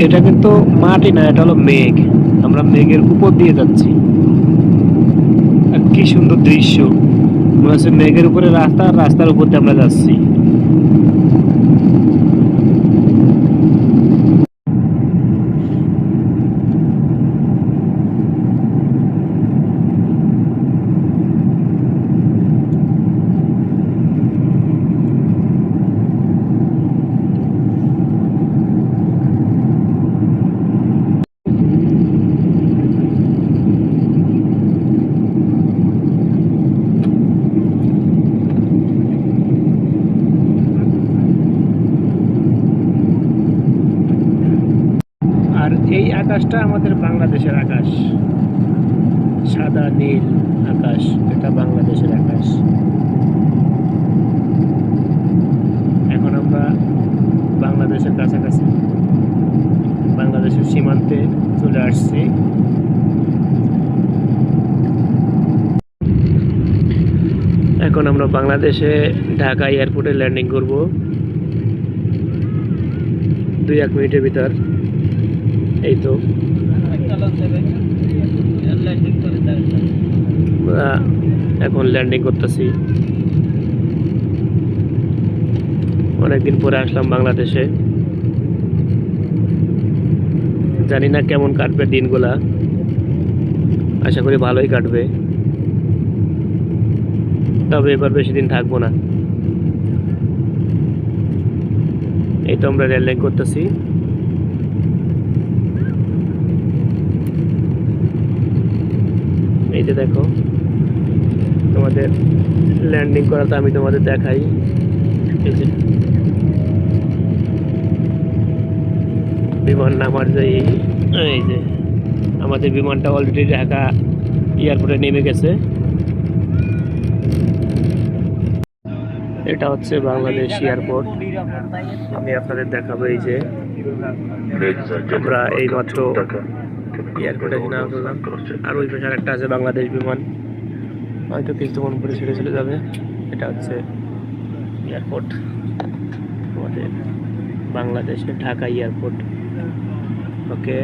এটা কিন্তু মাটি না, এটা হলো মেঘ। আমরা মেঘের উপর দিয়ে যাচ্ছি। আর কি সুন্দর দৃশ্য, মনে হচ্ছে মেঘের উপরে রাস্তা, আর রাস্তার উপর দিয়ে আমরা যাচ্ছি। আর এই আকাশটা আমাদের বাংলাদেশের আকাশ, সাদা নীল আকাশ, এটা বাংলাদেশের আকাশ। এখন আমরা বাংলাদেশের কাছাকাছি, বাংলাদেশের সীমান্তে চলে আসছি। এখন আমরা বাংলাদেশে ঢাকা এয়ারপোর্টে ল্যান্ডিং করব 2-1 মিনিটের ভিতর। এই তো আমরা এখন ল্যান্ডিং করতেছি। অনেকদিন পরে আসলাম বাংলাদেশে, জানি না কেমন কাটবে দিনগুলা, আশা করি ভালোই কাটবে। তবে এবার বেশি দিন থাকবো না। এই তো আমরা ল্যান্ডিং করতেছি। এই যে দেখো, তোমাদের ল্যান্ডিং করাটা আমি তোমাদের দেখাই। এই যে বিমান নামার যে, এই যে আমাদের বিমানটা অলরেডি ঢাকা এয়ারপোর্টে নেমে গেছে। এটা হচ্ছে বাংলাদেশ এয়ারপোর্ট, আমি আপনাদের দেখাবো। এই যে আমরা এইমাত্র এয়ারপোর্টে নাম করলাম, আর ওই পাশে একটা আছে বাংলাদেশ বিমান, হয়তো কিছুক্ষণ পরে ছেড়ে চলে যাবে। এটা হচ্ছে এয়ারপোর্ট আমাদের বাংলাদেশের ঢাকা এয়ারপোর্ট। ওকে।